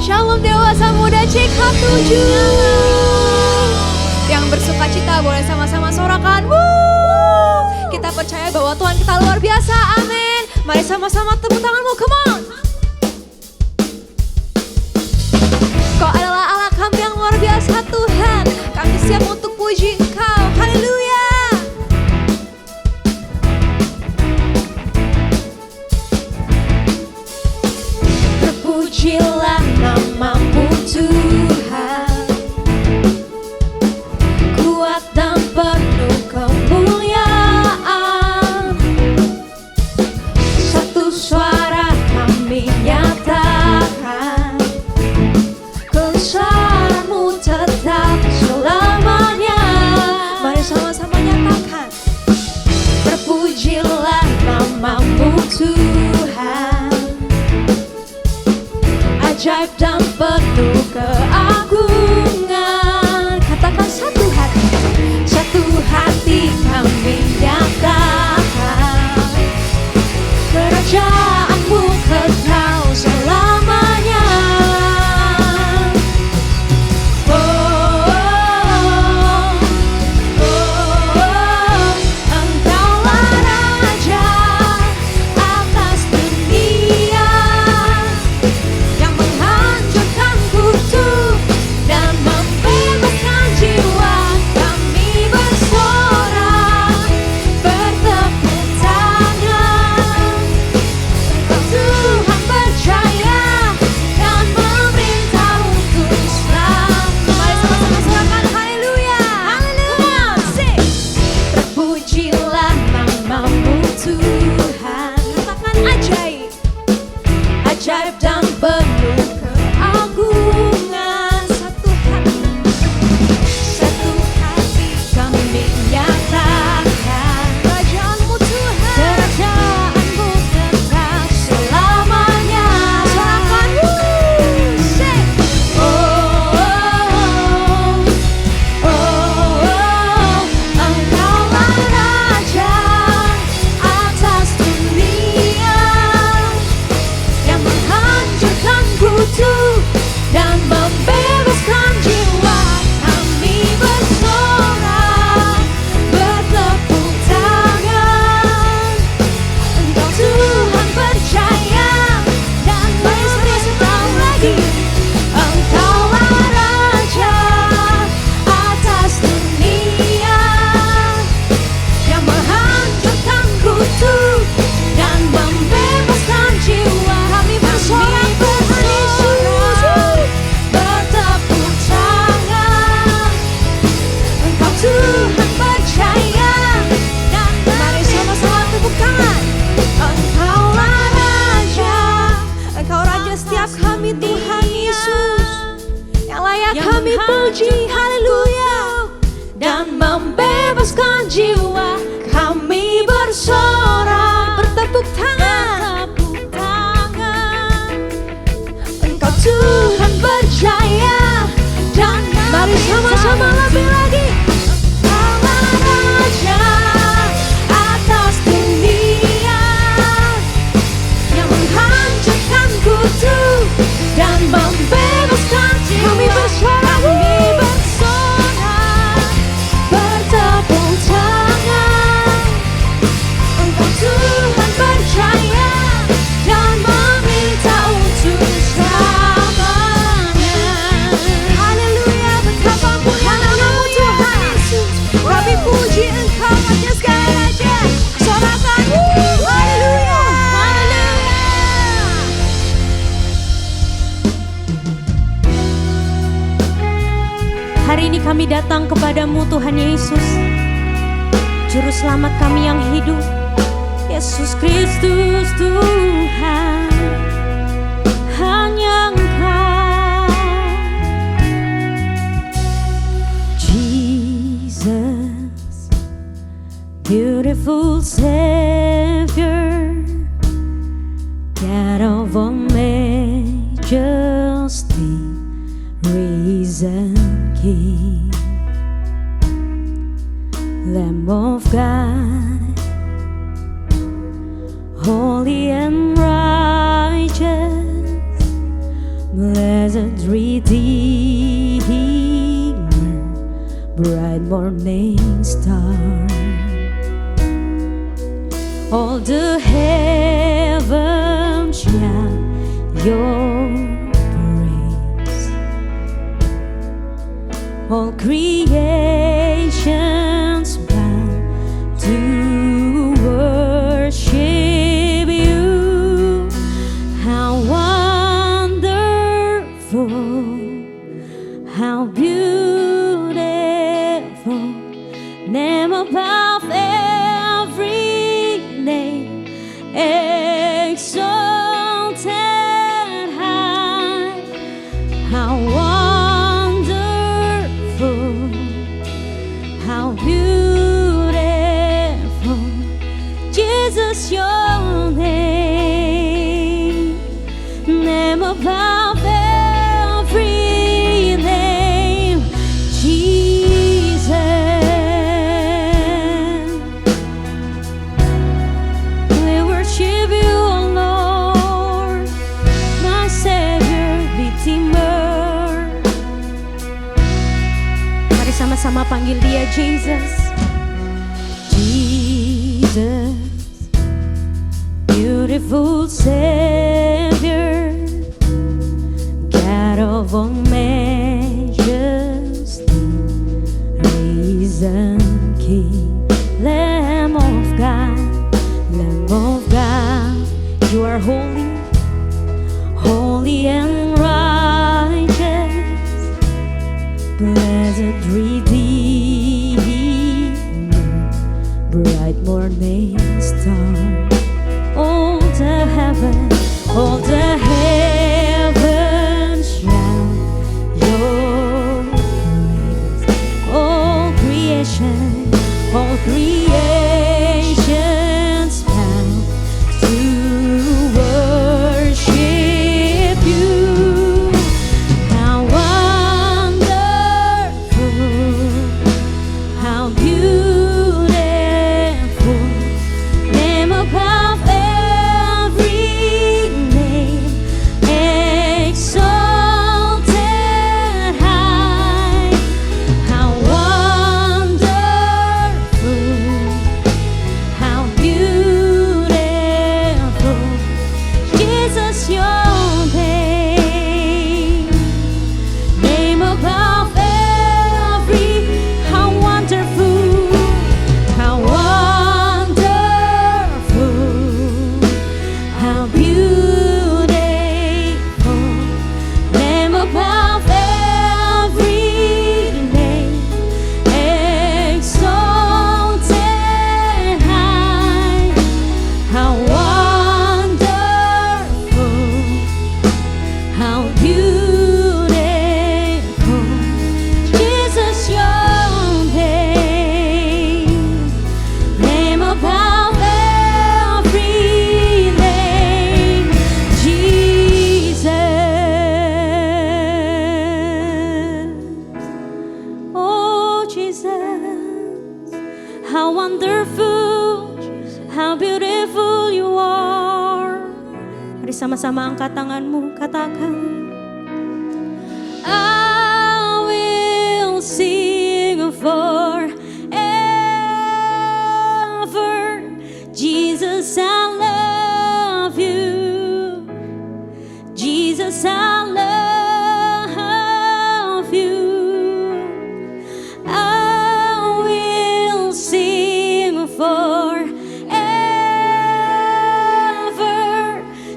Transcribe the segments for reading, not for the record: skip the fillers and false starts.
Shalom dewasa muda CK7. Yang bersuka cita boleh sama-sama sorakan. Woo! Kita percaya bahwa Tuhan kita luar biasa. Amin. Mari sama-sama tepuk tanganmu. Come on. Kau adalah Allah kami yang luar biasa Tuhan. Kami siap untuk puji Engkau. Haleluya. Terpujilah namamu Tuhan, kuat dan penuh kemuliaan. Satu suara kami nyatakan, kebesaranmu tetap selamanya. Mari sama-sama nyatakan. Terpujilah namamu Tuhan, ajaib dan penuh keagungan. Katakan satu hati kami nyatakan, kerajaanmu kekal selamanya. Oh, oh, oh, oh, Engkaulah Raja atas dunia, yang menghancurkan kutuk dan membebaskan jiwa. Kami bersorak, bertepuk tangan. Engkau Tuhan percaya dan memerintah untuk Islam. Mari sama-sama sorakan haleluya. Haleluya. Sing. Terpujilah namamu Tuhan. Katakan ajaib, ajaib dan penuh keagungan. Satu hati kami nyatakan, kerajaanmu Tuhan, kerajaanmu tetap selamanya. Sorakan, sing. Oh, oh, oh, oh, Engkaulah Raja atas dunia, yang menghancurkan kutuk dan membebaskan jiwa. Kami bersorak, bertepuk tangan. Engkau Tuhan percaya dan memerintah lagi. Engkaulah Raja atas dunia, yang menghancurkan kutuk dan membebaskan jiwa. Kami bersorak, Tuhan Yesus, bertepuk tangan. Engkau Tuhan percaya dan mari sama-sama tepuk tangan. Engkaulah Raja, Engkau Raja setiap kami Tuhan Yesus, yang layak kami puji. Haleluya. Dan membebaskan jiwa. Kami bersorak, bertepuk tangan. Engkau Tuhan percaya dan mari sama-sama lebih lagi. Engkaulah Raja atas dunia, yang menghancurkan kutuk dan membebaskan jiwa. Kami bersorak, bertepuk tangan. Engkau Tuhan percaya dan meminta untuk selamanya. Haleluya, betapa mulia namamu Tuhan Yesus. Kami puji Engkau Raja segala raja. Sorakan, haleluya, haleluya. Hari ini kami datang kepadamu Tuhan Yesus, Juru Selamat kami yang hidup, Yesus Kristus Tuhan. Hanya Engkau, Jesus, beautiful Savior, God of all majesty, risen King, Lamb of God, holy and righteous, blessed Blessed Redeemer, bright morning star, all the heavens shout your praise, all creations bow to worship you. How wonderful, how beautiful, name above every name, exalted high. How wonderful, how beautiful, Jesus, your name, name above every name, Jesus. We worship you, O Lord, my Savior, Redeemer. Mari sama-sama panggil dia Jesus. Jesus, beautiful Savior, God of all majesty, risen King, Lamb of God, you are holy, holy and righteous. Blessed Redeemer, bright morning star, all the heavens shout your praise, all creations bow to worship you. How wonderful, how beautiful, name above every name, exalted high. How wonderful, how beautiful, Jesus, your name, name above every. How wonderful, how wonderful, how beautiful, name above every name, exalted high. How wonderful, how beautiful, Jesus, your name, name above every name, Jesus. Oh, Jesus, how wonderful, how beautiful you are. Mari sama-sama angkat tanganmu, katakan, I will sing forever, Jesus, I love you, Jesus, I love you. I will sing forever,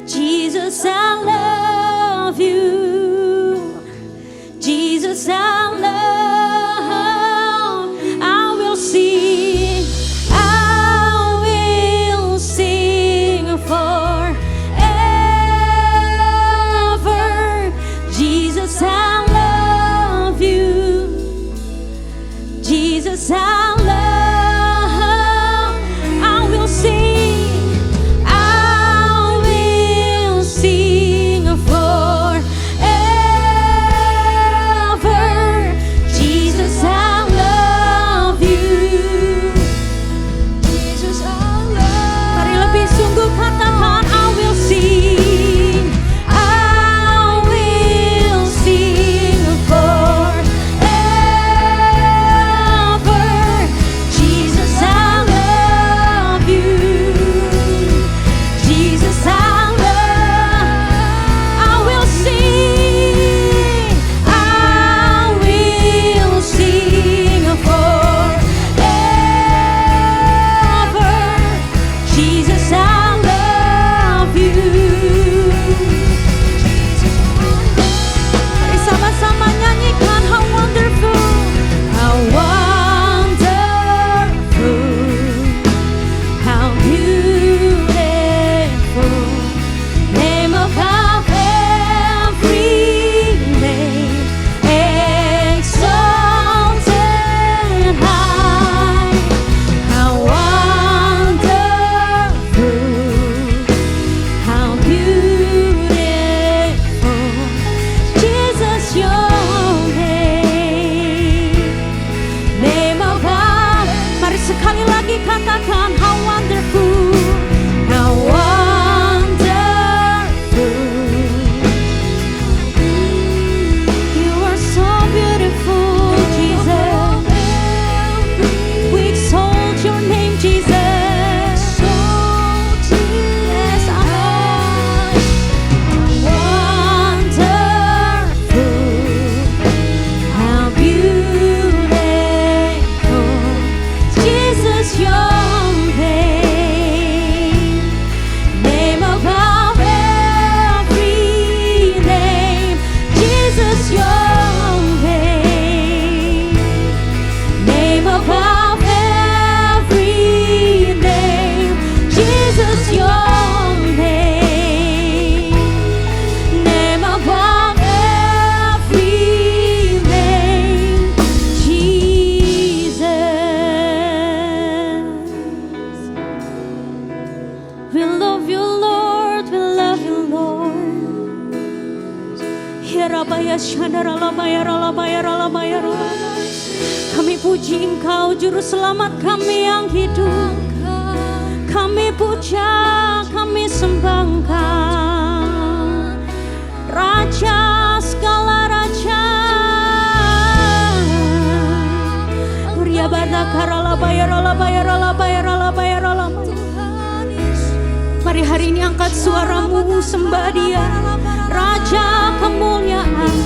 Jesus, I love you, Jesus, I love. I will sing Kami puji Engkau, Juru Selamat kami yang hidup. Kami puja, kami sembah Engkau, Raja segala raja. Mari hari ini angkat suaramu, sembah Dia, Raja kemuliaan,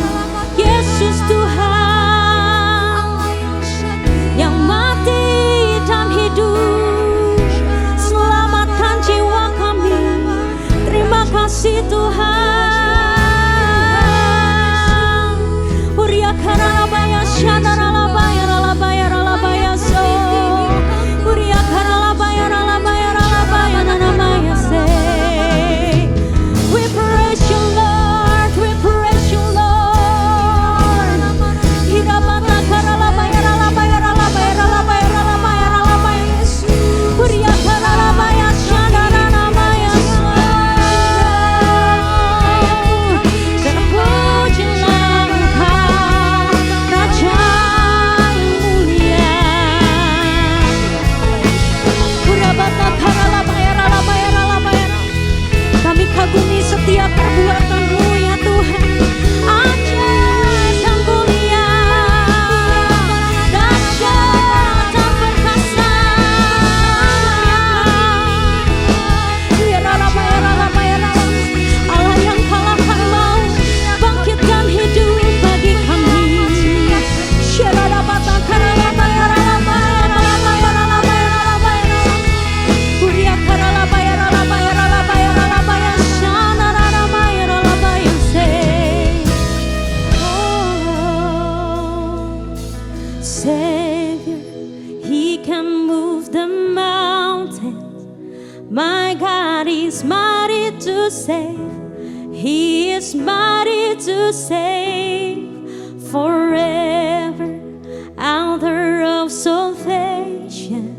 Yesus Tuhan yang mati dan hidup, selamatkan jiwa kami. Terima kasih Tuhan. Uria karalabaya shandaralabaya ralabaya ralabaya so. Uria karalabaya ralabaya ralabaya nanamaya say. We praise you Lord, we praise you Lord. Hirabata karalabaya ralabaya ralabaya ralabaya ralabaya ralabaya. Uria karalabaya shandaranamaya so. Terpujilah Engkau, Raja yang mulia. Urabata karalabaya ralabaya ralabaya. Kami kagumi setiap perbuatan-Mu ya Tuhan. Ajaib dan mulia, dahsyat dan perkasa. Ya ralabaya ralabaya ralabaya. Allah yang kalahkan maut, bangkit dan hidup bagi kami. Syarabata karalabaya ralabaya ralabaya ralabaya ralabaya. Uria karalabaya ralabaya ralabaya ralabaya shanarabaya ralabaya say. Oh, Savior, He can move the mountains. My God is mighty to save. He is mighty to save forever. Author of salvation,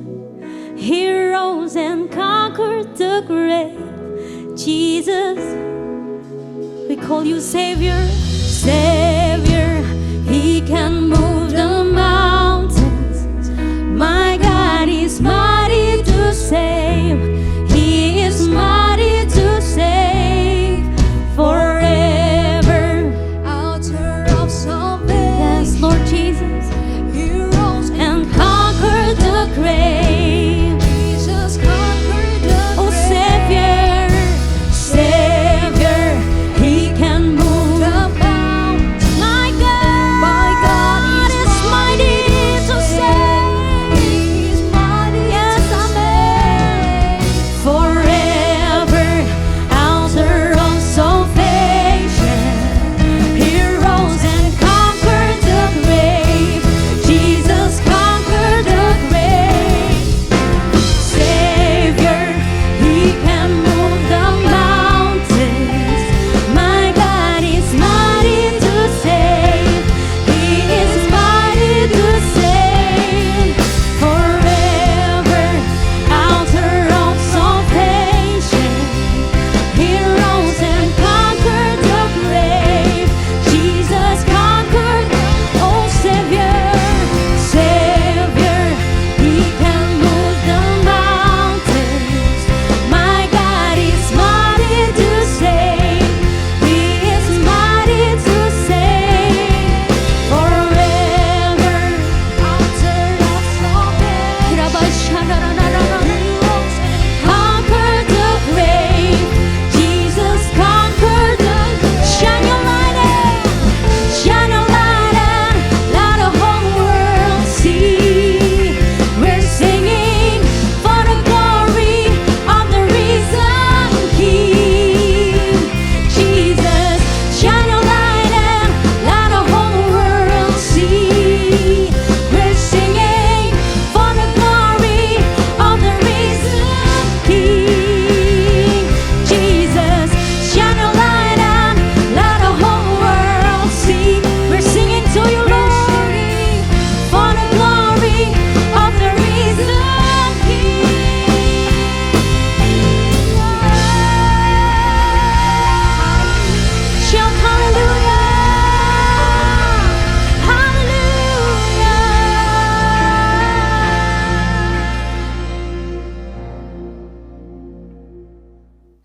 He rose and conquered the grave. Jesus, we call you Savior. Savior, He can move the mountains. My God is mighty to save. He is mighty to save forever. Author of salvation, yes, Lord Jesus, He rose and conquered the grave. Jesus conquered the grave. Oh Savior, Savior, He can move the mountains.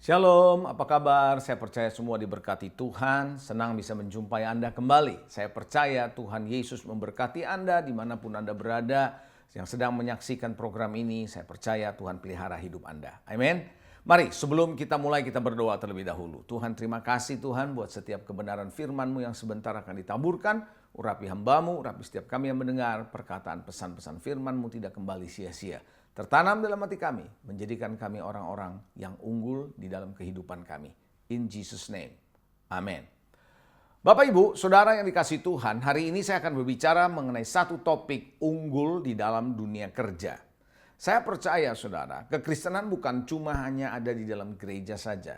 Shalom, apa kabar? Saya percaya semua diberkati Tuhan. Senang bisa menjumpai Anda kembali. Saya percaya Tuhan Yesus memberkati Anda dimanapun Anda berada. Yang sedang menyaksikan program ini, saya percaya Tuhan pelihara hidup Anda. Amin. Mari sebelum kita mulai, kita berdoa terlebih dahulu. Tuhan, terima kasih Tuhan buat setiap kebenaran firman-Mu yang sebentar akan ditaburkan. Urapi hamba-Mu, urapi setiap kami yang mendengar perkataan pesan-pesan firman-Mu tidak kembali sia-sia. Tertanam dalam hati kami, menjadikan kami orang-orang yang unggul di dalam kehidupan kami. In Jesus' name, amin. Bapak, Ibu, Saudara yang dikasihi Tuhan, hari ini saya akan berbicara mengenai satu topik unggul di dalam dunia kerja. Saya percaya, Saudara, kekristenan bukan cuma hanya ada di dalam gereja saja.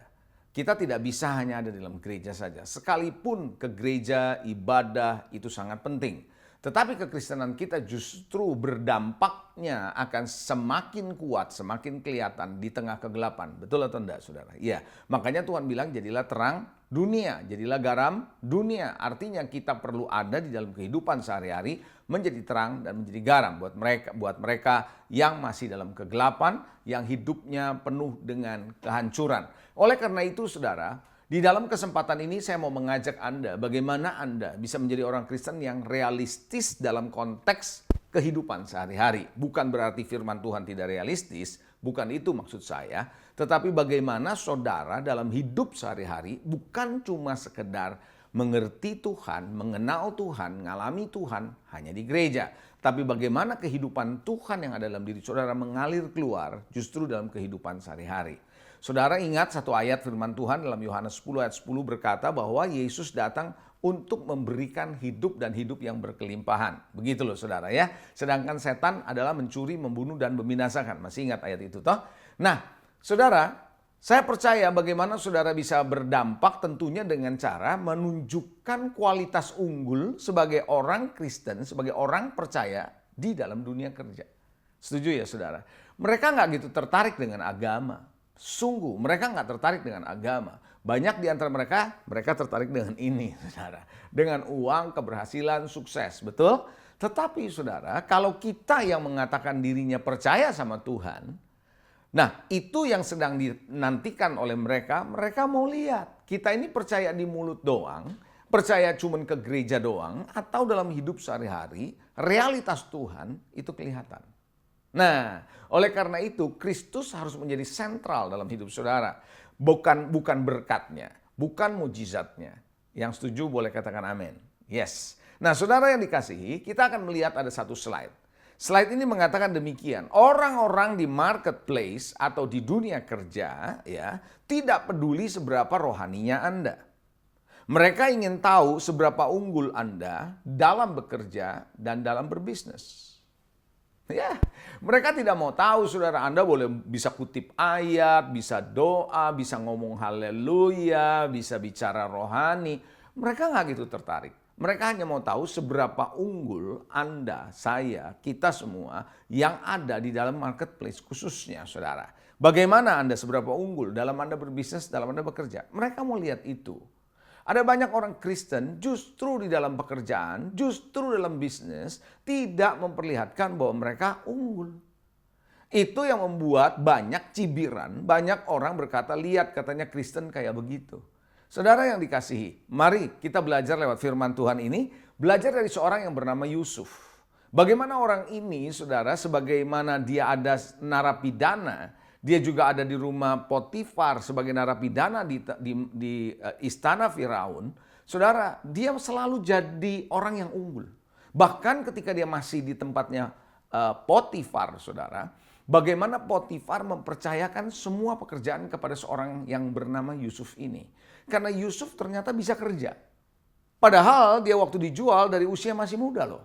Kita tidak bisa hanya ada di dalam gereja saja. Sekalipun ke gereja, ibadah itu sangat penting. Tetapi kekristenan kita justru berdampaknya akan semakin kuat, semakin kelihatan di tengah kegelapan. Betul atau enggak, Saudara? Iya. Makanya Tuhan bilang jadilah terang dunia, jadilah garam dunia. Artinya kita perlu ada di dalam kehidupan sehari-hari menjadi terang dan menjadi garam buat mereka yang masih dalam kegelapan, yang hidupnya penuh dengan kehancuran. Oleh karena itu, Saudara, di dalam kesempatan ini saya mau mengajak Anda bagaimana Anda bisa menjadi orang Kristen yang realistis dalam konteks kehidupan sehari-hari. Bukan berarti firman Tuhan tidak realistis, bukan itu maksud saya. Tetapi bagaimana saudara dalam hidup sehari-hari bukan cuma sekedar mengerti Tuhan, mengenal Tuhan, mengalami Tuhan hanya di gereja. Tapi bagaimana kehidupan Tuhan yang ada dalam diri saudara mengalir keluar justru dalam kehidupan sehari-hari. Saudara ingat satu ayat firman Tuhan dalam Yohanes 10 ayat 10 berkata bahwa Yesus datang untuk memberikan hidup dan hidup yang berkelimpahan. Begitu loh saudara ya. Sedangkan setan adalah mencuri, membunuh, dan membinasakan. Masih ingat ayat itu toh? Nah saudara, saya percaya bagaimana saudara bisa berdampak tentunya dengan cara menunjukkan kualitas unggul sebagai orang Kristen, sebagai orang percaya di dalam dunia kerja. Setuju ya saudara? Mereka nggak gitu tertarik dengan agama. Sungguh, mereka nggak tertarik dengan agama. Banyak di antara mereka tertarik dengan ini, saudara. Dengan uang, keberhasilan, sukses, betul? Tetapi, saudara, kalau kita yang mengatakan dirinya percaya sama Tuhan, nah itu yang sedang dinantikan oleh mereka. Mereka mau lihat, kita ini percaya di mulut doang, percaya cuman ke gereja doang, atau dalam hidup sehari-hari, realitas Tuhan itu kelihatan. Nah, oleh karena itu Kristus harus menjadi sentral dalam hidup saudara. Bukan berkatnya, bukan mujizatnya. Yang setuju boleh katakan amin. Yes. Nah, saudara yang dikasihi, kita akan melihat ada satu slide. Slide ini mengatakan demikian. Orang-orang di marketplace atau di dunia kerja ya, tidak peduli seberapa rohaninya Anda. Mereka ingin tahu seberapa unggul Anda dalam bekerja dan dalam berbisnis. Ya, mereka tidak mau tahu saudara Anda bisa kutip ayat, bisa doa, bisa ngomong haleluya, bisa bicara rohani. Mereka nggak gitu tertarik. Mereka hanya mau tahu seberapa unggul Anda, saya, kita semua yang ada di dalam marketplace khususnya saudara. Bagaimana Anda seberapa unggul dalam Anda berbisnis, dalam Anda bekerja. Mereka mau lihat itu. Ada banyak orang Kristen justru di dalam pekerjaan, justru dalam bisnis tidak memperlihatkan bahwa mereka unggul. Itu yang membuat banyak cibiran, banyak orang berkata, lihat katanya Kristen kayak begitu. Saudara yang dikasihi, mari kita belajar lewat firman Tuhan ini, belajar dari seorang yang bernama Yusuf. Bagaimana orang ini, saudara, sebagaimana dia ada narapidana, dia juga ada di rumah Potifar sebagai narapidana di istana Firaun. Saudara, dia selalu jadi orang yang unggul. Bahkan ketika dia masih di tempatnya Potifar, saudara, bagaimana Potifar mempercayakan semua pekerjaan kepada seorang yang bernama Yusuf ini. Karena Yusuf ternyata bisa kerja. Padahal dia waktu dijual dari usia masih muda loh.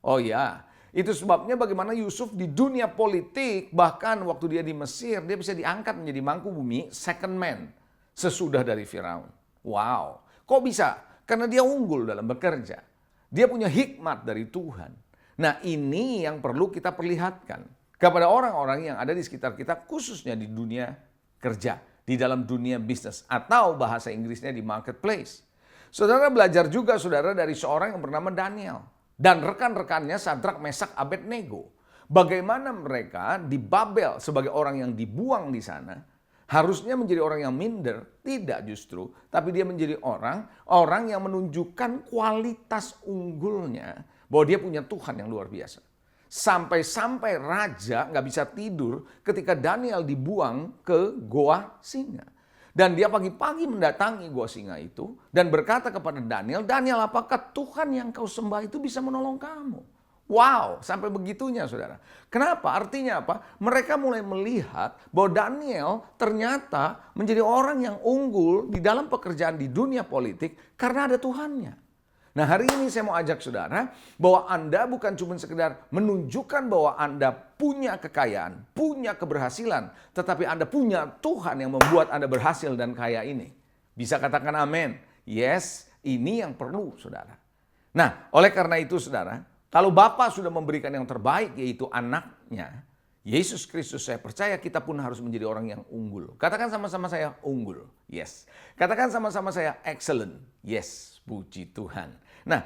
Oh ya. Itu sebabnya bagaimana Yusuf di dunia politik, bahkan waktu dia di Mesir, dia bisa diangkat menjadi mangku bumi, second man, sesudah dari Firaun. Wow, kok bisa? Karena dia unggul dalam bekerja. Dia punya hikmat dari Tuhan. Nah ini yang perlu kita perlihatkan kepada orang-orang yang ada di sekitar kita, khususnya di dunia kerja, di dalam dunia bisnis, atau bahasa Inggrisnya di marketplace. Saudara belajar juga, saudara, dari seorang yang bernama Daniel. Dan rekan-rekannya Sadrak, Mesak, Abednego. Bagaimana mereka di Babel sebagai orang yang dibuang di sana. Harusnya menjadi orang yang minder, tidak justru. Tapi dia menjadi orang yang menunjukkan kualitas unggulnya. Bahwa dia punya Tuhan yang luar biasa. Sampai-sampai raja nggak bisa tidur ketika Daniel dibuang ke goa singa. Dan dia pagi-pagi mendatangi goa singa itu dan berkata kepada Daniel, Daniel, apakah Tuhan yang kau sembah itu bisa menolong kamu? Wow, sampai begitunya saudara. Kenapa? Artinya apa? Mereka mulai melihat bahwa Daniel ternyata menjadi orang yang unggul di dalam pekerjaan di dunia politik karena ada Tuhannya. Nah, hari ini saya mau ajak saudara bahwa Anda bukan cuma sekedar menunjukkan bahwa Anda punya kekayaan, punya keberhasilan, tetapi Anda punya Tuhan yang membuat Anda berhasil dan kaya ini. Bisa katakan amin? Yes, ini yang perlu saudara. Nah, oleh karena itu saudara, kalau Bapa sudah memberikan yang terbaik yaitu anaknya, Yesus Kristus, saya percaya kita pun harus menjadi orang yang unggul. Katakan sama-sama saya unggul. Yes. Katakan sama-sama saya excellent. Yes. Puji Tuhan. Nah,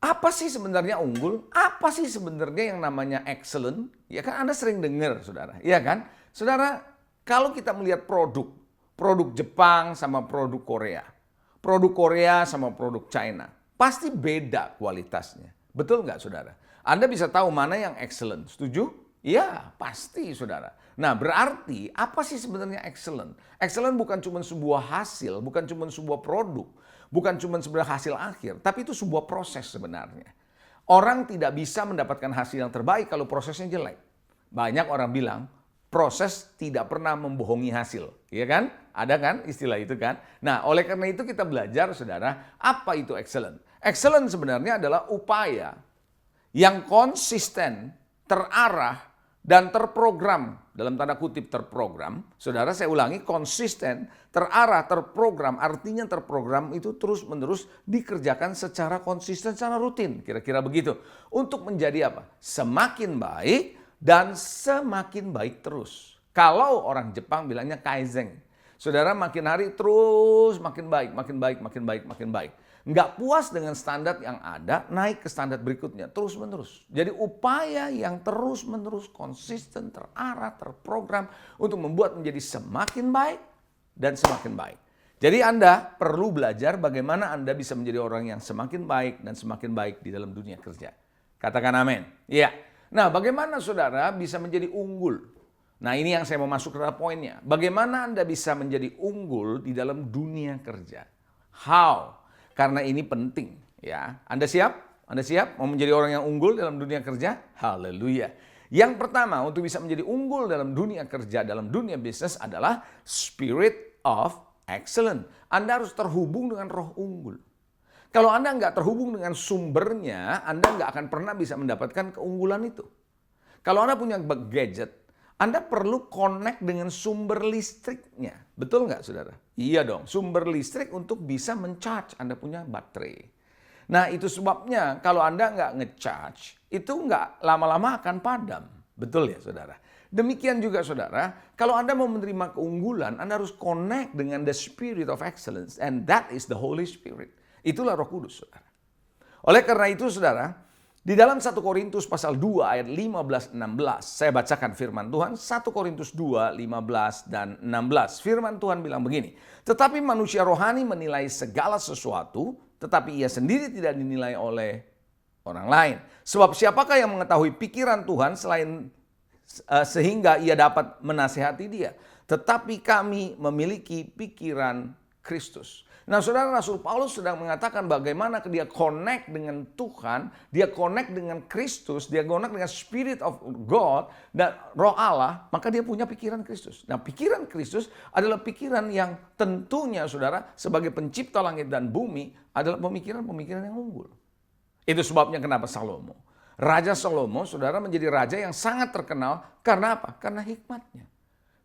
apa sih sebenarnya unggul? Apa sih sebenarnya yang namanya excellent? Ya kan Anda sering dengar, saudara. Ya kan? Saudara, kalau kita melihat produk Jepang sama produk Korea sama produk China, pasti beda kualitasnya. Betul nggak, saudara? Anda bisa tahu mana yang excellent. Setuju? Ya, pasti, saudara. Nah, berarti apa sih sebenarnya excellent? Excellent bukan cuma sebuah hasil, bukan cuma sebuah produk. Bukan cuma sebenarnya hasil akhir, tapi itu sebuah proses sebenarnya. Orang tidak bisa mendapatkan hasil yang terbaik kalau prosesnya jelek. Banyak orang bilang, proses tidak pernah membohongi hasil. Iya kan? Ada kan istilah itu kan? Nah, oleh karena itu kita belajar, saudara, apa itu excellent? Excellent sebenarnya adalah upaya yang konsisten, terarah, dan terprogram, dalam tanda kutip terprogram. Saudara, saya ulangi, konsisten, terarah, terprogram. Artinya terprogram itu terus-menerus dikerjakan secara konsisten, secara rutin. Kira-kira begitu. Untuk menjadi apa? Semakin baik dan semakin baik terus. Kalau orang Jepang bilangnya kaizen. Saudara, makin hari terus makin baik, makin baik, makin baik, makin baik. Nggak puas dengan standar yang ada, naik ke standar berikutnya, terus-menerus. Jadi upaya yang terus-menerus konsisten, terarah, terprogram untuk membuat menjadi semakin baik dan semakin baik. Jadi Anda perlu belajar bagaimana Anda bisa menjadi orang yang semakin baik dan semakin baik di dalam dunia kerja. Katakan amin. Iya. Nah, bagaimana saudara bisa menjadi unggul? Nah, ini yang saya mau masuk ke dalam poinnya. Bagaimana Anda bisa menjadi unggul di dalam dunia kerja? How? Karena ini penting, ya. Anda siap? Anda siap mau menjadi orang yang unggul dalam dunia kerja? Haleluya. Yang pertama untuk bisa menjadi unggul dalam dunia kerja, dalam dunia bisnis adalah spirit of excellence. Anda harus terhubung dengan roh unggul. Kalau Anda nggak terhubung dengan sumbernya, Anda nggak akan pernah bisa mendapatkan keunggulan itu. Kalau Anda punya gadget, Anda perlu connect dengan sumber listriknya. Betul nggak, saudara? Iya dong, sumber listrik untuk bisa men-charge Anda punya baterai. Nah, itu sebabnya kalau Anda nggak nge-charge, itu nggak lama-lama akan padam. Betul ya, saudara? Demikian juga, saudara, kalau Anda mau menerima keunggulan, Anda harus connect dengan the spirit of excellence. And that is the Holy Spirit. Itulah Roh Kudus, saudara. Oleh karena itu, saudara, di dalam 1 Korintus pasal 2 ayat 15-16, saya bacakan firman Tuhan, 1 Korintus 2, 15 dan 16. Firman Tuhan bilang begini, tetapi manusia rohani menilai segala sesuatu, tetapi ia sendiri tidak dinilai oleh orang lain. Sebab siapakah yang mengetahui pikiran Tuhan sehingga ia dapat menasihati dia? Tetapi kami memiliki pikiran Kristus. Nah, saudara, Rasul Paulus sedang mengatakan bagaimana dia connect dengan Tuhan, dia connect dengan Kristus, dia connect dengan Spirit of God dan Roh Allah, maka dia punya pikiran Kristus. Nah, pikiran Kristus adalah pikiran yang tentunya, saudara, sebagai pencipta langit dan bumi adalah pemikiran-pemikiran yang unggul. Itu sebabnya kenapa Salomo, Raja Salomo, saudara, menjadi raja yang sangat terkenal karena apa? Karena hikmatnya.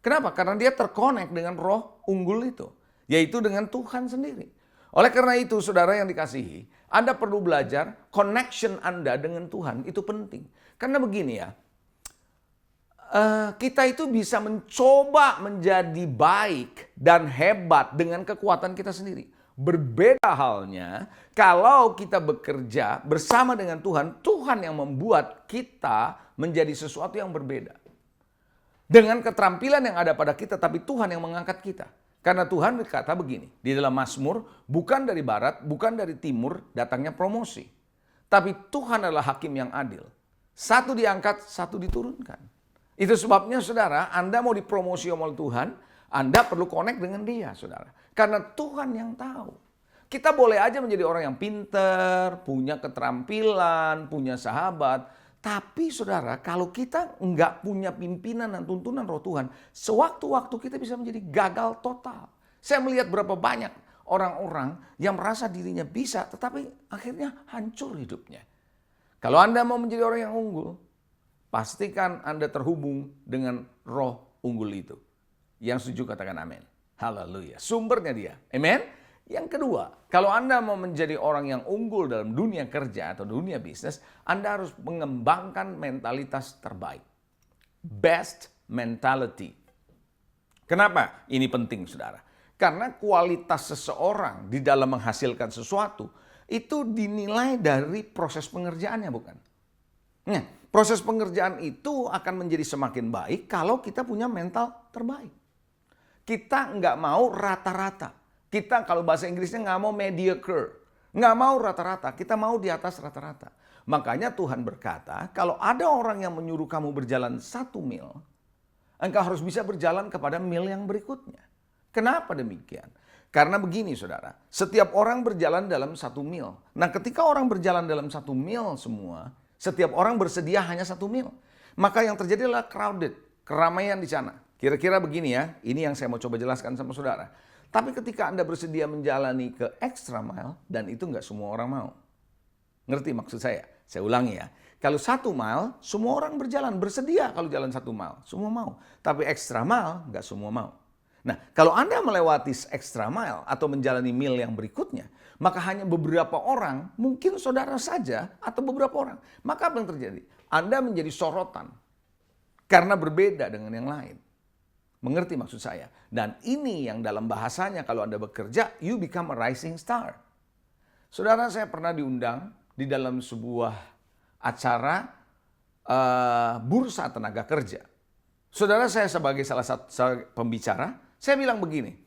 Kenapa? Karena dia terkonek dengan roh unggul itu. Yaitu dengan Tuhan sendiri. Oleh karena itu, saudara yang dikasihi, Anda perlu belajar connection Anda dengan Tuhan, itu penting. Karena begini ya, kita itu bisa mencoba menjadi baik dan hebat dengan kekuatan kita sendiri. Berbeda halnya kalau kita bekerja bersama dengan Tuhan, Tuhan yang membuat kita menjadi sesuatu yang berbeda. Dengan keterampilan yang ada pada kita, tapi Tuhan yang mengangkat kita. Karena Tuhan berkata begini, di dalam Mazmur, bukan dari barat, bukan dari timur, datangnya promosi. Tapi Tuhan adalah hakim yang adil. Satu diangkat, satu diturunkan. Itu sebabnya saudara, Anda mau dipromosi oleh Tuhan, Anda perlu connect dengan dia, saudara. Karena Tuhan yang tahu. Kita boleh aja menjadi orang yang pinter, punya keterampilan, punya sahabat. Tapi saudara, kalau kita nggak punya pimpinan dan tuntunan roh Tuhan, sewaktu-waktu kita bisa menjadi gagal total. Saya melihat berapa banyak orang-orang yang merasa dirinya bisa, tetapi akhirnya hancur hidupnya. Kalau Anda mau menjadi orang yang unggul, pastikan Anda terhubung dengan roh unggul itu. Yang setuju katakan amin. Haleluya. Sumbernya dia. Amin. Yang kedua, kalau Anda mau menjadi orang yang unggul dalam dunia kerja atau dunia bisnis, Anda harus mengembangkan mentalitas terbaik. Best mentality. Kenapa? Ini penting, saudara. Karena kualitas seseorang di dalam menghasilkan sesuatu, itu dinilai dari proses pengerjaannya, bukan? Nah, proses pengerjaan itu akan menjadi semakin baik kalau kita punya mental terbaik. Kita nggak mau rata-rata. Kita kalau bahasa Inggrisnya nggak mau mediocre. Nggak mau rata-rata, kita mau di atas rata-rata. Makanya Tuhan berkata, kalau ada orang yang menyuruh kamu berjalan 1 mil, engkau harus bisa berjalan kepada mil yang berikutnya. Kenapa demikian? Karena begini saudara, setiap orang berjalan dalam 1 mil. Nah ketika orang berjalan dalam 1 mil semua, setiap orang bersedia hanya 1 mil. Maka yang terjadi adalah crowded, keramaian di sana. Kira-kira begini ya, ini yang saya mau coba jelaskan sama saudara. Tapi ketika Anda bersedia menjalani ke extra mile, dan itu nggak semua orang mau. Ngerti maksud saya? Saya ulangi ya. Kalau 1 mile, semua orang berjalan, bersedia kalau jalan 1 mile. Semua mau. Tapi extra mile, nggak semua mau. Nah, kalau Anda melewati extra mile atau menjalani mil yang berikutnya, maka hanya beberapa orang, mungkin saudara saja atau beberapa orang. Maka apa yang terjadi? Anda menjadi sorotan karena berbeda dengan yang lain. Mengerti maksud saya? Dan ini yang dalam bahasanya kalau Anda bekerja, you become a rising star. Saudara, saya pernah diundang di dalam sebuah acara bursa tenaga kerja. Saudara, saya sebagai salah satu pembicara, saya bilang begini.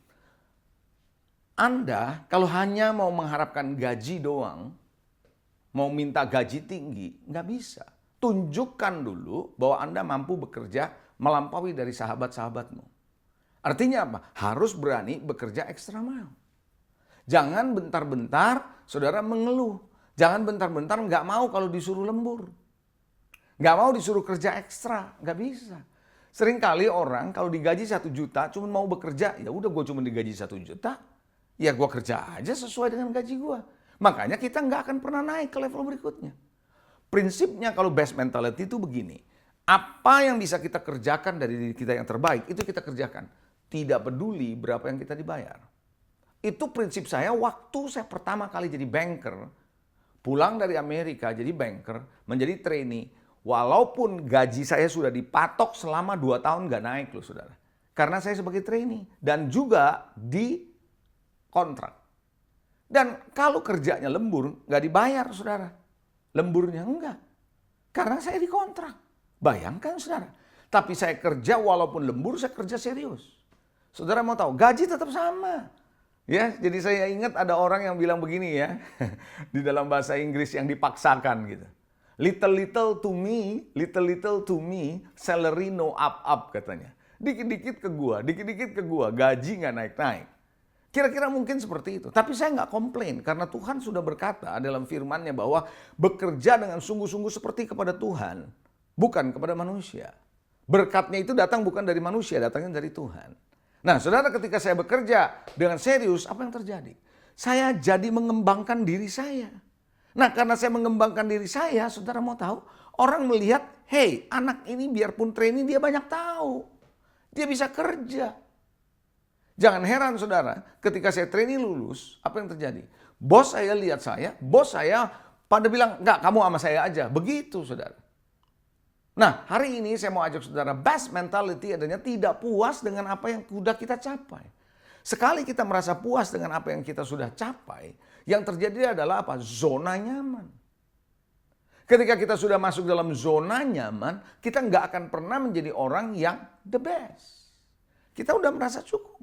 Anda kalau hanya mau mengharapkan gaji doang, mau minta gaji tinggi, nggak bisa. Tunjukkan dulu bahwa Anda mampu bekerja melampaui dari sahabat-sahabatmu. Artinya apa? Harus berani bekerja ekstra mile. Jangan bentar-bentar saudara mengeluh. Jangan bentar-bentar nggak mau kalau disuruh lembur. Nggak mau disuruh kerja ekstra. Nggak bisa. Seringkali orang kalau digaji 1 juta cuma mau bekerja. Ya udah gue cuma digaji 1 juta. Ya gue kerja aja sesuai dengan gaji gue. Makanya kita nggak akan pernah naik ke level berikutnya. Prinsipnya kalau best mentality itu begini. Apa yang bisa kita kerjakan dari diri kita yang terbaik, itu kita kerjakan. Tidak peduli berapa yang kita dibayar. Itu prinsip saya waktu saya pertama kali jadi banker. Pulang dari Amerika jadi banker, menjadi trainee. Walaupun gaji saya sudah dipatok selama 2 tahun nggak naik loh saudara. Karena saya sebagai trainee. Dan juga di kontrak. Dan kalau kerjanya lembur, nggak dibayar saudara. Lemburnya enggak. Karena saya dikontrak. Bayangkan saudara. Tapi saya kerja walaupun lembur, saya kerja serius. Saudara mau tahu, gaji tetap sama. Ya, jadi saya ingat ada orang yang bilang begini ya. Di dalam bahasa Inggris yang dipaksakan gitu. Little little to me, salary no up katanya. Dikit-dikit ke gua, gaji nggak naik-naik. Kira-kira mungkin seperti itu. Tapi saya nggak komplain karena Tuhan sudah berkata dalam firman-Nya bahwa bekerja dengan sungguh-sungguh seperti kepada Tuhan, bukan kepada manusia. Berkatnya itu datang bukan dari manusia, datangnya dari Tuhan. Nah, saudara, ketika saya bekerja dengan serius, apa yang terjadi? Saya jadi mengembangkan diri saya. Nah, karena saya mengembangkan diri saya, saudara mau tahu, orang melihat, hey, anak ini biarpun trainee dia banyak tahu. Dia bisa kerja. Jangan heran saudara, ketika saya trainee lulus, apa yang terjadi? Bos saya lihat saya, bos saya pada bilang, enggak, kamu sama saya aja. Begitu saudara. Nah, hari ini saya mau ajak saudara, best mentality adanya tidak puas dengan apa yang sudah kita capai. Sekali kita merasa puas dengan apa yang kita sudah capai, yang terjadi adalah apa? Zona nyaman. Ketika kita sudah masuk dalam zona nyaman, kita nggak akan pernah menjadi orang yang the best. Kita udah merasa cukup.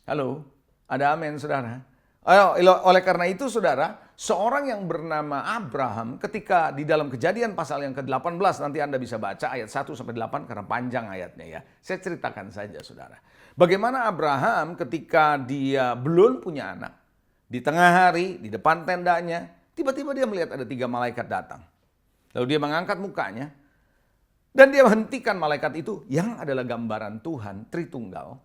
Halo, ada amin saudara? Oleh karena itu saudara, seorang yang bernama Abraham ketika di dalam Kejadian pasal yang ke-18, nanti Anda bisa baca ayat 1-8 karena panjang ayatnya ya. Saya ceritakan saja saudara. Bagaimana Abraham ketika dia belum punya anak, di tengah hari, di depan tendanya, tiba-tiba dia melihat ada 3 malaikat datang. Lalu dia mengangkat mukanya, dan dia hentikan malaikat itu yang adalah gambaran Tuhan Tritunggal.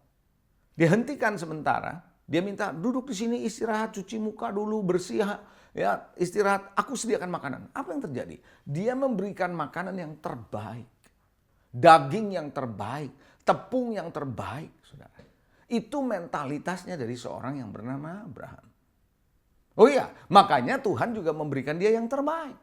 Dia hentikan sementara. Dia minta duduk di sini, istirahat, cuci muka dulu, bersih, ya istirahat. Aku sediakan makanan. Apa yang terjadi? Dia memberikan makanan yang terbaik, daging yang terbaik, tepung yang terbaik, saudara. Itu mentalitasnya dari seorang yang bernama Abraham. Oh iya, makanya Tuhan juga memberikan dia yang terbaik.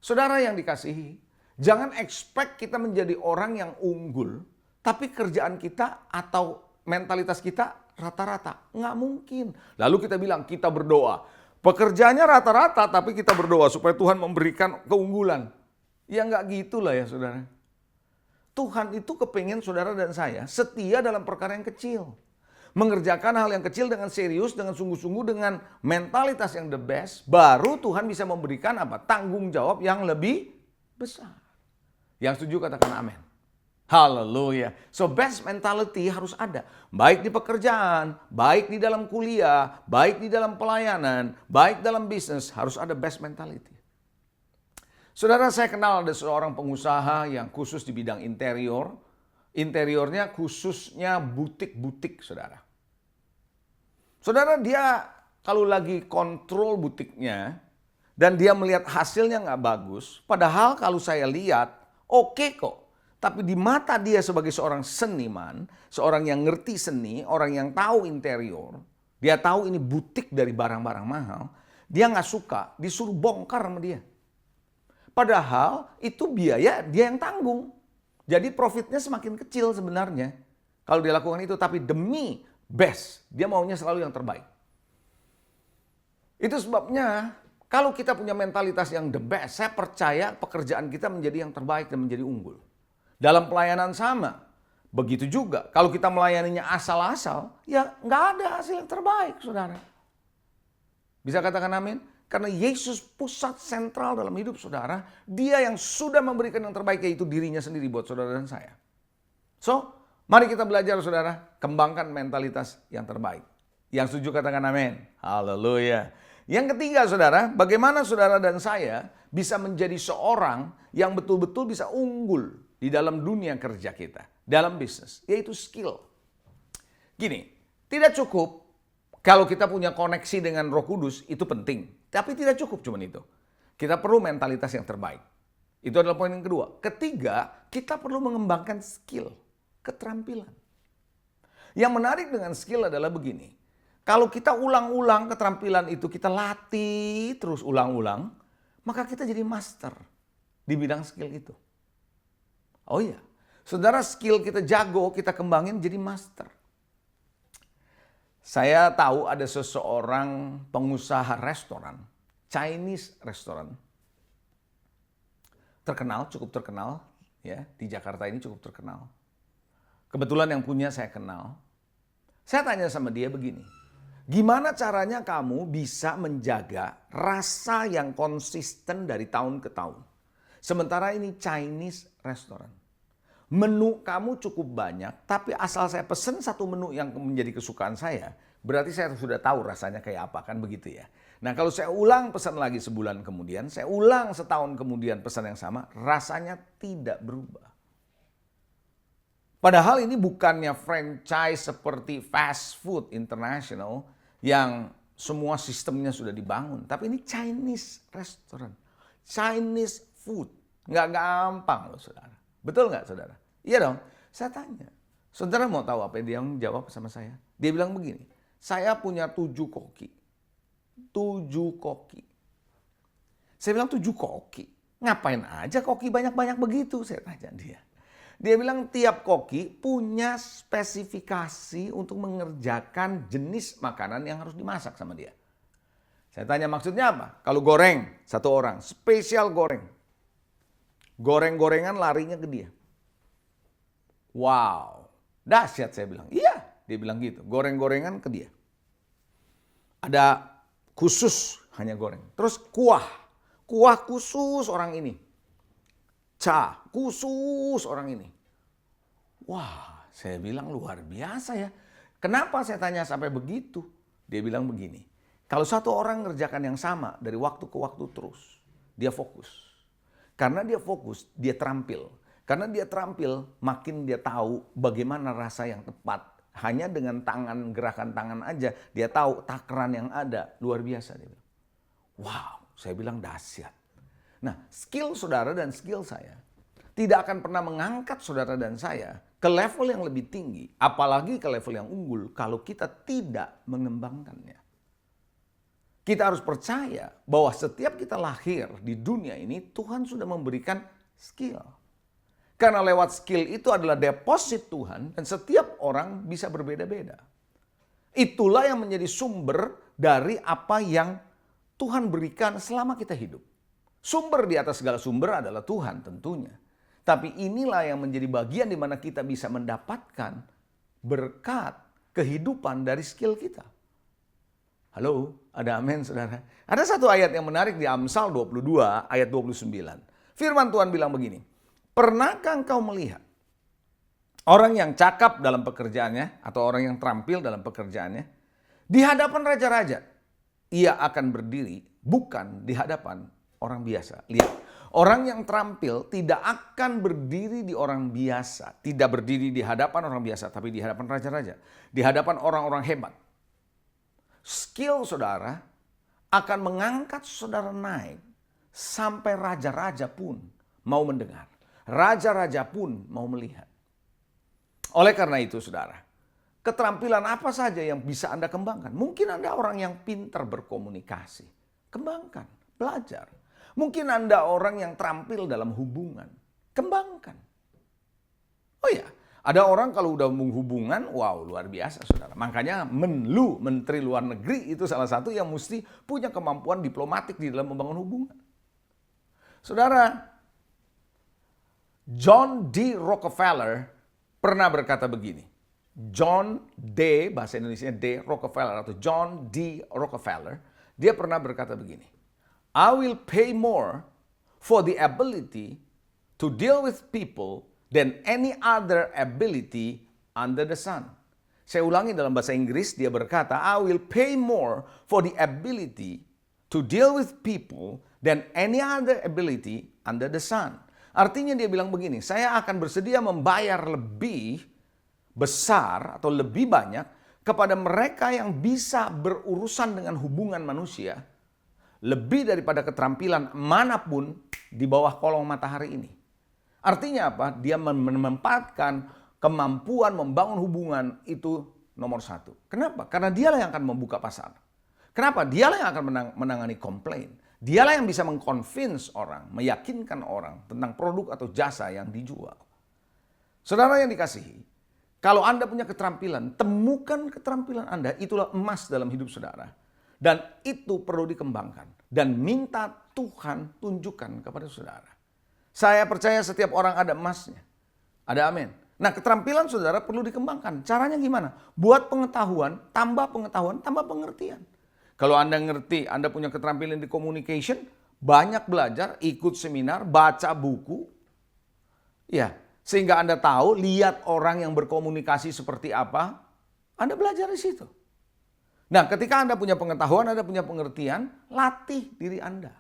Saudara yang dikasihi, jangan expect kita menjadi orang yang unggul, tapi kerjaan kita atau mentalitas kita rata-rata. Nggak mungkin. Lalu kita bilang kita berdoa. Pekerjaannya rata-rata tapi kita berdoa supaya Tuhan memberikan keunggulan. Ya nggak gitulah ya saudara. Tuhan itu kepengen saudara dan saya setia dalam perkara yang kecil. Mengerjakan hal yang kecil dengan serius, dengan sungguh-sungguh, dengan mentalitas yang the best. Baru Tuhan bisa memberikan apa? Tanggung jawab yang lebih besar. Yang setuju katakan amin. Haleluya. So best mentality harus ada. Baik di pekerjaan, baik di dalam kuliah, baik di dalam pelayanan, baik dalam bisnis. Harus ada best mentality. Saudara, saya kenal ada seorang pengusaha yang khusus di bidang interior. Interiornya khususnya butik-butik, saudara. Saudara, dia kalau lagi kontrol butiknya dan dia melihat hasilnya nggak bagus. Padahal kalau saya lihat, oke kok. Tapi di mata dia sebagai seorang seniman, seorang yang ngerti seni, orang yang tahu interior, dia tahu ini butik dari barang-barang mahal, dia nggak suka, disuruh bongkar sama dia. Padahal itu biaya dia yang tanggung. Jadi profitnya semakin kecil sebenarnya kalau dia lakukan itu, tapi demi best, dia maunya selalu yang terbaik. Itu sebabnya kalau kita punya mentalitas yang the best, saya percaya pekerjaan kita menjadi yang terbaik dan menjadi unggul. Dalam pelayanan sama, begitu juga. Kalau kita melayaninya asal-asal, ya nggak ada hasil yang terbaik, saudara. Bisa katakan amin? Karena Yesus pusat sentral dalam hidup saudara, dia yang sudah memberikan yang terbaik, yaitu dirinya sendiri buat saudara dan saya. So, mari kita belajar saudara, kembangkan mentalitas yang terbaik. Yang setuju katakan amin. Haleluya. Yang ketiga saudara, bagaimana saudara dan saya bisa menjadi seorang yang betul-betul bisa unggul di dalam dunia kerja kita, dalam bisnis, yaitu skill. Gini, tidak cukup kalau kita punya koneksi dengan Roh Kudus, itu penting. Tapi tidak cukup cuman itu. Kita perlu mentalitas yang terbaik. Itu adalah poin yang kedua. Ketiga, kita perlu mengembangkan skill, keterampilan. Yang menarik dengan skill adalah begini. Kalau kita ulang-ulang keterampilan itu, kita latih terus ulang-ulang, maka kita jadi master di bidang skill itu. Oh iya, saudara, skill kita jago, kita kembangin jadi master. Saya tahu ada seseorang pengusaha restoran, Chinese restoran. Terkenal, cukup terkenal, ya, di Jakarta ini cukup terkenal. Kebetulan yang punya saya kenal. Saya tanya sama dia begini, gimana caranya kamu bisa menjaga rasa yang konsisten dari tahun ke tahun? Sementara ini Chinese restoran. Menu kamu cukup banyak, tapi asal saya pesen satu menu yang menjadi kesukaan saya, berarti saya sudah tahu rasanya kayak apa, kan begitu ya. Nah kalau saya ulang pesan lagi sebulan kemudian, saya ulang setahun kemudian pesan yang sama, rasanya tidak berubah. Padahal ini bukannya franchise seperti fast food international yang semua sistemnya sudah dibangun, tapi ini Chinese restaurant, Chinese food. Nggak gampang loh saudara. Betul nggak saudara? Iya dong. Saya tanya. Saudara mau tahu apa dia jawab sama saya? Dia bilang begini. Saya punya 7 koki. 7 koki. Saya bilang 7 koki? Ngapain aja koki banyak-banyak begitu? Saya tanya dia. Dia bilang tiap koki punya spesifikasi untuk mengerjakan jenis makanan yang harus dimasak sama dia. Saya tanya maksudnya apa? Kalau goreng, 1 orang. Spesial goreng. Goreng-gorengan larinya ke dia. Wow, dahsyat saya bilang. Iya, dia bilang gitu. Goreng-gorengan ke dia. Ada khusus hanya goreng. Terus kuah khusus orang ini. Khusus orang ini. Wah, saya bilang luar biasa ya. Kenapa saya tanya sampai begitu? Dia bilang begini, kalau satu orang ngerjakan yang sama dari waktu ke waktu terus, dia fokus. Karena dia fokus, dia terampil. Karena dia terampil, makin dia tahu bagaimana rasa yang tepat. Hanya dengan tangan, gerakan tangan aja, dia tahu takaran yang ada. Luar biasa dia bilang. Wow, saya bilang dahsyat. Nah, skill saudara dan skill saya tidak akan pernah mengangkat saudara dan saya ke level yang lebih tinggi, apalagi ke level yang unggul kalau kita tidak mengembangkannya. Kita harus percaya bahwa setiap kita lahir di dunia ini, Tuhan sudah memberikan skill. Karena lewat skill itu adalah deposit Tuhan dan setiap orang bisa berbeda-beda. Itulah yang menjadi sumber dari apa yang Tuhan berikan selama kita hidup. Sumber di atas segala sumber adalah Tuhan tentunya. Tapi inilah yang menjadi bagian di mana kita bisa mendapatkan berkat kehidupan dari skill kita. Halo, ada amin saudara. Ada satu ayat yang menarik di Amsal 22 ayat 29. Firman Tuhan bilang begini, pernahkah engkau melihat orang yang cakap dalam pekerjaannya atau orang yang terampil dalam pekerjaannya di hadapan raja-raja, ia akan berdiri bukan di hadapan orang biasa. Lihat, orang yang terampil tidak akan berdiri di orang biasa. Tidak berdiri di hadapan orang biasa, tapi di hadapan raja-raja. Di hadapan orang-orang hebat. Skill saudara akan mengangkat saudara naik sampai raja-raja pun mau mendengar. Raja-raja pun mau melihat. Oleh karena itu saudara, keterampilan apa saja yang bisa Anda kembangkan? Mungkin Anda orang yang pintar berkomunikasi. Kembangkan, belajar. Mungkin Anda orang yang terampil dalam hubungan. Kembangkan. Oh ya, ada orang kalau udah menghubungan, wow luar biasa saudara. Makanya Menteri Luar Negeri itu salah satu yang mesti punya kemampuan diplomatik di dalam membangun hubungan. Saudara, John D. Rockefeller pernah berkata begini. John D. bahasa Indonesia D. Rockefeller atau John D. Rockefeller, dia pernah berkata begini. I will pay more for the ability to deal with people than any other ability under the sun. Saya ulangi dalam bahasa Inggris, dia berkata, I will pay more for the ability to deal with people than any other ability under the sun. Artinya dia bilang begini, saya akan bersedia membayar lebih besar atau lebih banyak kepada mereka yang bisa berurusan dengan hubungan manusia lebih daripada keterampilan manapun di bawah kolong matahari ini. Artinya apa? Dia menempatkan kemampuan membangun hubungan itu nomor satu. Kenapa? Karena dialah yang akan membuka pasar. Kenapa? Dialah yang akan menangani komplain. Dialah yang bisa mengconvince orang, meyakinkan orang tentang produk atau jasa yang dijual. Saudara yang dikasihi, kalau Anda punya keterampilan, temukan keterampilan Anda, itulah emas dalam hidup saudara. Dan itu perlu dikembangkan. Dan minta Tuhan tunjukkan kepada saudara. Saya percaya setiap orang ada emasnya. Ada amin. Nah, keterampilan saudara perlu dikembangkan. Caranya gimana? Buat pengetahuan, tambah pengertian. Kalau Anda ngerti, Anda punya keterampilan di communication, banyak belajar, ikut seminar, baca buku. Ya, sehingga Anda tahu, lihat orang yang berkomunikasi seperti apa, Anda belajar di situ. Nah, ketika Anda punya pengetahuan, Anda punya pengertian, latih diri Anda.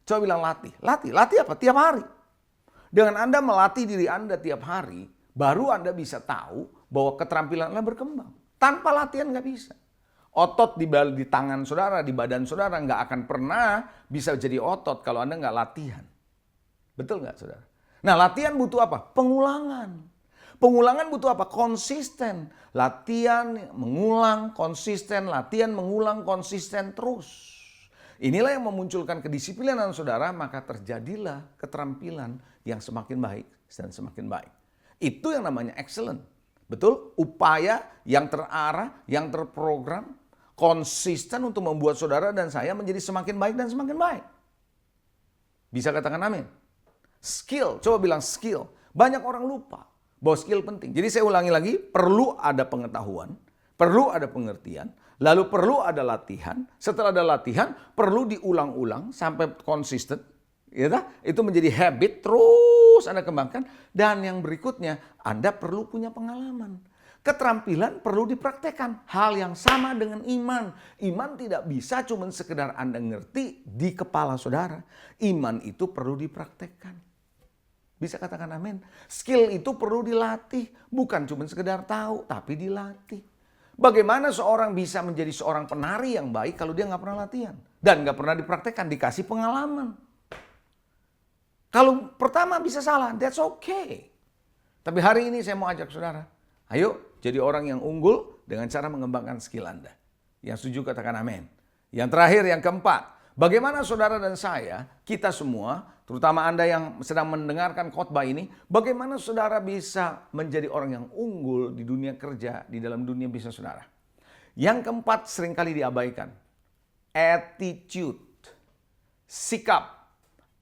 Coba bilang latih. Latih apa? Tiap hari. Dengan Anda melatih diri Anda tiap hari, baru Anda bisa tahu bahwa keterampilan Anda berkembang. Tanpa latihan nggak bisa. Otot di tangan saudara, di badan saudara nggak akan pernah bisa jadi otot kalau Anda nggak latihan. Betul nggak saudara? Nah, latihan butuh apa? Pengulangan. Pengulangan butuh apa? Konsisten. Latihan, mengulang, konsisten. Latihan, mengulang, konsisten terus. Inilah yang memunculkan kedisiplinan saudara, maka terjadilah keterampilan yang semakin baik dan semakin baik. Itu yang namanya excellent. Betul? Upaya yang terarah, yang terprogram, konsisten untuk membuat saudara dan saya menjadi semakin baik dan semakin baik. Bisa katakan amin? Skill, coba bilang skill. Banyak orang lupa bahwa skill penting. Jadi saya ulangi lagi, perlu ada pengetahuan, perlu ada pengertian, lalu perlu ada latihan. Setelah ada latihan, perlu diulang-ulang sampai konsisten. Ya, itu menjadi habit, terus Anda kembangkan. Dan yang berikutnya, Anda perlu punya pengalaman. Keterampilan perlu dipraktekkan. Hal yang sama dengan iman. Iman tidak bisa cuma sekedar Anda ngerti di kepala saudara. Iman itu perlu dipraktekkan. Bisa katakan amin. Skill itu perlu dilatih. Bukan cuma sekedar tahu, tapi dilatih. Bagaimana seorang bisa menjadi seorang penari yang baik kalau dia nggak pernah latihan? Dan nggak pernah dipraktekkan, dikasih pengalaman. Kalau pertama bisa salah, that's okay. Tapi hari ini saya mau ajak saudara, ayo jadi orang yang unggul dengan cara mengembangkan skill Anda. Yang setuju katakan amin. Yang terakhir, yang keempat, bagaimana saudara dan saya, kita semua, terutama Anda yang sedang mendengarkan khotbah ini, bagaimana saudara bisa menjadi orang yang unggul di dunia kerja, di dalam dunia bisnis saudara. Yang keempat seringkali diabaikan, attitude, sikap.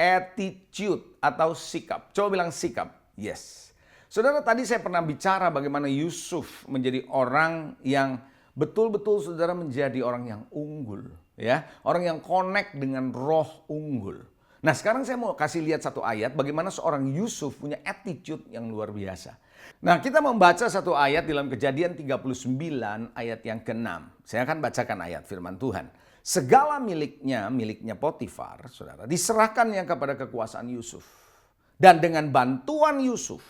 Attitude atau sikap. Coba bilang sikap. Yes. Saudara, tadi saya pernah bicara bagaimana Yusuf menjadi orang yang betul-betul saudara menjadi orang yang unggul. Ya, orang yang connect dengan roh unggul. Nah, sekarang saya mau kasih lihat satu ayat bagaimana seorang Yusuf punya attitude yang luar biasa. Nah, kita membaca satu ayat dalam Kejadian 39 ayat yang ke-6. Saya akan bacakan ayat firman Tuhan. Segala miliknya Potifar, saudara, diserahkannya kepada kekuasaan Yusuf. Dan dengan bantuan Yusuf,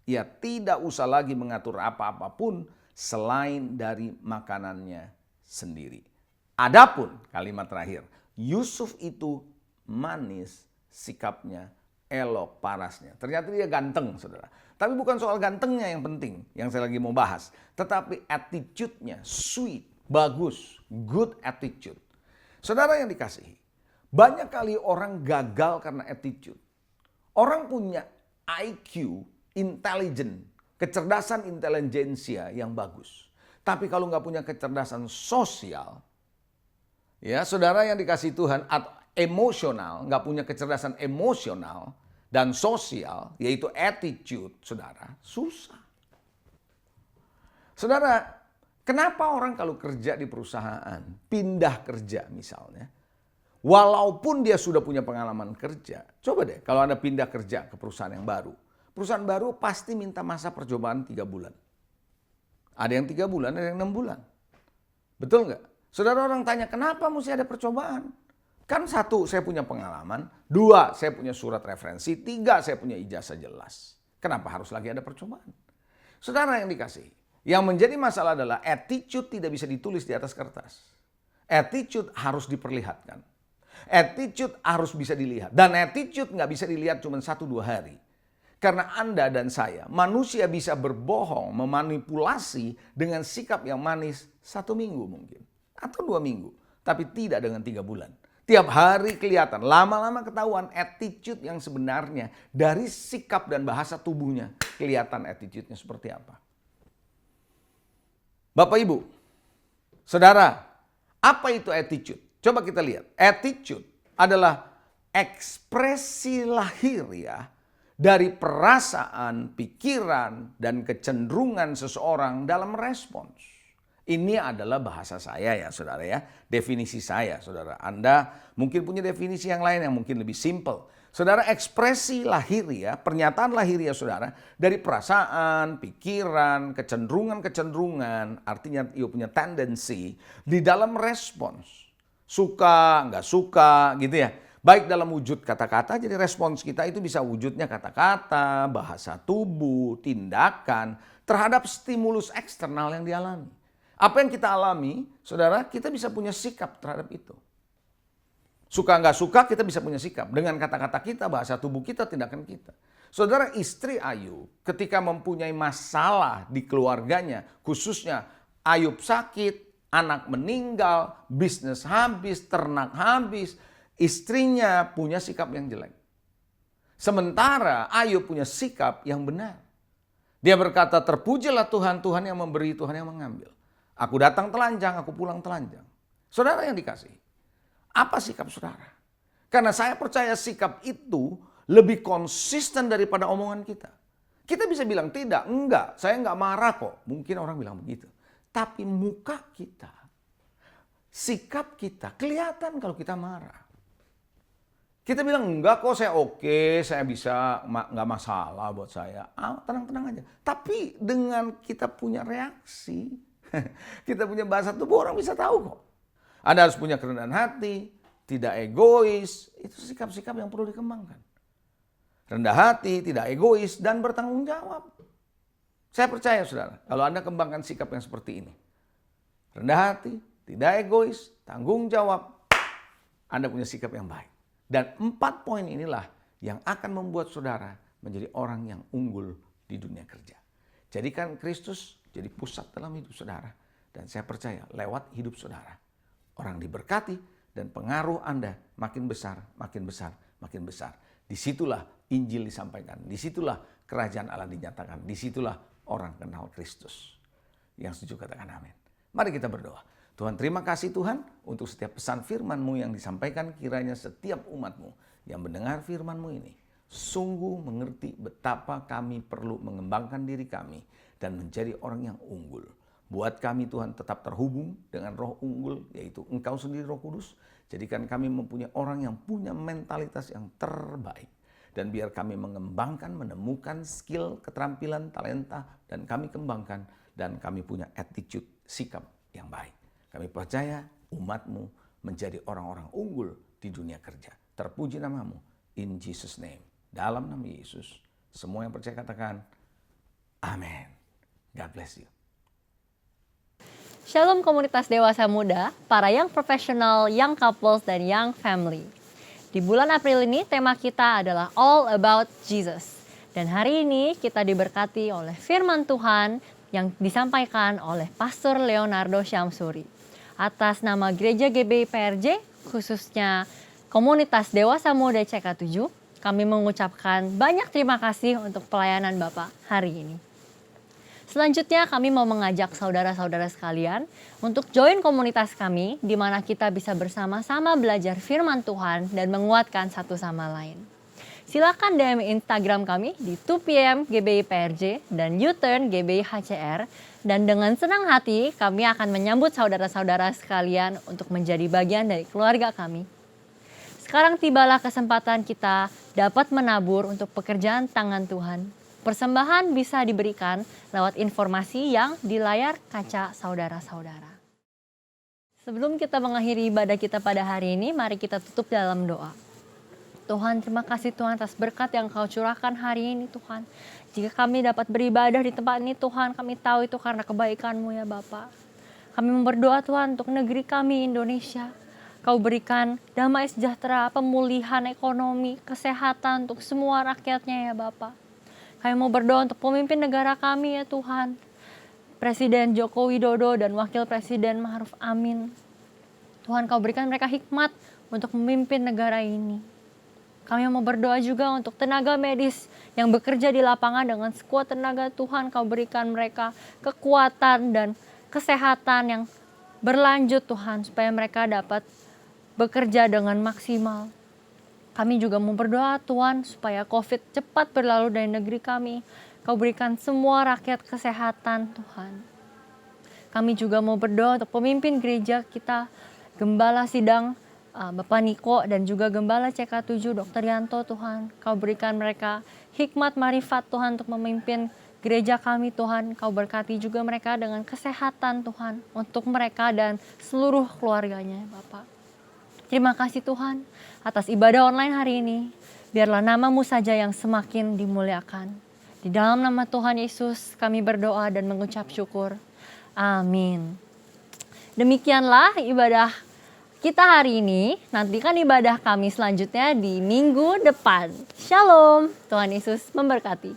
ia tidak usah lagi mengatur apa-apapun selain dari makanannya sendiri. Adapun kalimat terakhir, Yusuf itu manis sikapnya, elok parasnya. Ternyata dia ganteng, saudara. Tapi bukan soal gantengnya yang penting, yang saya lagi mau bahas. Tetapi attitude-nya sweet, bagus, good attitude. Saudara yang dikasihi, banyak kali orang gagal karena attitude. Orang punya IQ, intelligent, kecerdasan intelijensia yang bagus. Tapi kalau nggak punya kecerdasan sosial, ya saudara yang dikasihi Tuhan, atau emosional, nggak punya kecerdasan emosional dan sosial, yaitu attitude, saudara, susah. Saudara, kenapa orang kalau kerja di perusahaan, pindah kerja misalnya, walaupun dia sudah punya pengalaman kerja, coba deh kalau Anda pindah kerja ke perusahaan yang baru. Perusahaan baru pasti minta masa percobaan 3 bulan. Ada yang 3 bulan, ada yang 6 bulan. Betul nggak? Saudara, orang tanya, kenapa mesti ada percobaan? Kan 1, saya punya pengalaman. 2, saya punya surat referensi. 3, saya punya ijazah jelas. Kenapa harus lagi ada percobaan? Saudara yang dikasihi, yang menjadi masalah adalah attitude tidak bisa ditulis di atas kertas. Attitude harus diperlihatkan. Attitude harus bisa dilihat. Dan attitude nggak bisa dilihat cuma 1-2 hari. Karena Anda dan saya, manusia bisa berbohong, memanipulasi dengan sikap yang manis 1 minggu mungkin. Atau 2 minggu. Tapi tidak dengan 3 bulan. Tiap hari kelihatan, lama-lama ketahuan attitude yang sebenarnya. Dari sikap dan bahasa tubuhnya, kelihatan attitude-nya seperti apa. Bapak Ibu, saudara, apa itu attitude? Coba kita lihat. Attitude adalah ekspresi lahiriah dari perasaan, pikiran, dan kecenderungan seseorang dalam respons. Ini adalah bahasa saya ya saudara ya. Definisi saya saudara. Anda mungkin punya definisi yang lain yang mungkin lebih simple. Saudara, ekspresi lahiriah, pernyataan lahiriah saudara, dari perasaan, pikiran, kecenderungan-kecenderungan, artinya ia punya tendensi di dalam respons. Suka, nggak suka gitu ya. Baik dalam wujud kata-kata, jadi respons kita itu bisa wujudnya kata-kata, bahasa tubuh, tindakan, terhadap stimulus eksternal yang dialami. Apa yang kita alami, saudara, kita bisa punya sikap terhadap itu. Suka nggak suka kita bisa punya sikap. Dengan kata-kata kita, bahasa tubuh kita, tindakan kita. Saudara, istri Ayub ketika mempunyai masalah di keluarganya, khususnya Ayub sakit, anak meninggal, bisnis habis, ternak habis, istrinya punya sikap yang jelek. Sementara Ayub punya sikap yang benar. Dia berkata, terpujilah Tuhan, Tuhan yang memberi, Tuhan yang mengambil. Aku datang telanjang, aku pulang telanjang. Saudara yang dikasihi, apa sikap saudara? Karena saya percaya sikap itu lebih konsisten daripada omongan kita. Kita bisa bilang tidak, enggak, saya enggak marah kok. Mungkin orang bilang begitu. Tapi muka kita, sikap kita kelihatan kalau kita marah. Kita bilang enggak kok, saya oke, saya bisa, enggak masalah buat saya. Tenang-tenang aja. Tapi dengan kita punya reaksi, kita punya bahasa tubuh, orang bisa tahu kok. Anda harus punya kerendahan hati, tidak egois. Itu sikap-sikap yang perlu dikembangkan. Rendah hati, tidak egois, dan bertanggung jawab. Saya percaya saudara, kalau Anda kembangkan sikap yang seperti ini. Rendah hati, tidak egois, tanggung jawab. Anda punya sikap yang baik. Dan 4 poin inilah yang akan membuat saudara menjadi orang yang unggul di dunia kerja. Jadikan Kristus jadi pusat dalam hidup saudara. Dan saya percaya lewat hidup saudara, orang diberkati dan pengaruh Anda makin besar, makin besar, makin besar. Disitulah Injil disampaikan, disitulah kerajaan Allah dinyatakan, disitulah orang kenal Kristus. Yang setuju katakan amin. Mari kita berdoa. Tuhan, terima kasih Tuhan untuk setiap pesan firman-Mu yang disampaikan, kiranya setiap umat-Mu yang mendengar firman-Mu ini sungguh mengerti betapa kami perlu mengembangkan diri kami dan menjadi orang yang unggul. Buat kami Tuhan tetap terhubung dengan roh unggul, yaitu Engkau sendiri Roh Kudus. Jadikan kami mempunyai orang yang punya mentalitas yang terbaik. Dan biar kami mengembangkan, menemukan skill, keterampilan, talenta, dan kami kembangkan, dan kami punya attitude, sikap yang baik. Kami percaya umat-Mu menjadi orang-orang unggul di dunia kerja. Terpuji nama-Mu, in Jesus' name. Dalam nama Yesus, semua yang percaya katakan, amin. God bless you. Shalom komunitas dewasa muda, para young professional, young couples, dan young family. Di bulan April ini tema kita adalah All About Jesus. Dan hari ini kita diberkati oleh firman Tuhan yang disampaikan oleh Pastor Leonardo Syamsuri. Atas nama Gereja GBI PRJ, khususnya komunitas dewasa muda CK7, kami mengucapkan banyak terima kasih untuk pelayanan Bapak hari ini. Selanjutnya kami mau mengajak saudara-saudara sekalian untuk join komunitas kami di mana kita bisa bersama-sama belajar firman Tuhan dan menguatkan satu sama lain. Silakan DM Instagram kami di 2PM GBI PRJ dan U-Turn GBI HCR, dan dengan senang hati kami akan menyambut saudara-saudara sekalian untuk menjadi bagian dari keluarga kami. Sekarang tibalah kesempatan kita dapat menabur untuk pekerjaan tangan Tuhan. Persembahan bisa diberikan lewat informasi yang di layar kaca saudara-saudara. Sebelum kita mengakhiri ibadah kita pada hari ini, mari kita tutup dalam doa. Tuhan, terima kasih Tuhan atas berkat yang Kau curahkan hari ini Tuhan. Jika kami dapat beribadah di tempat ini Tuhan, kami tahu itu karena kebaikan-Mu ya Bapa. Kami berdoa Tuhan untuk negeri kami Indonesia. Kau berikan damai sejahtera, pemulihan ekonomi, kesehatan untuk semua rakyatnya ya Bapa. Kami mau berdoa untuk pemimpin negara kami ya Tuhan. Presiden Joko Widodo dan Wakil Presiden Ma'ruf Amin. Tuhan, Kau berikan mereka hikmat untuk memimpin negara ini. Kami mau berdoa juga untuk tenaga medis yang bekerja di lapangan dengan sekuat tenaga Tuhan. Kau berikan mereka kekuatan dan kesehatan yang berlanjut Tuhan, supaya mereka dapat bekerja dengan maksimal. Kami juga mau berdoa Tuhan supaya COVID cepat berlalu dari negeri kami. Kau berikan semua rakyat kesehatan Tuhan. Kami juga mau berdoa untuk pemimpin gereja kita, Gembala Sidang Bapak Niko dan juga Gembala CK7 Dr. Yanto Tuhan. Kau berikan mereka hikmat marifat Tuhan untuk memimpin gereja kami Tuhan. Kau berkati juga mereka dengan kesehatan Tuhan untuk mereka dan seluruh keluarganya Bapak. Terima kasih Tuhan atas ibadah online hari ini. Biarlah nama-Mu saja yang semakin dimuliakan. Di dalam nama Tuhan Yesus kami berdoa dan mengucap syukur. Amin. Demikianlah ibadah kita hari ini. Nantikan ibadah kami selanjutnya di minggu depan. Shalom. Tuhan Yesus memberkati.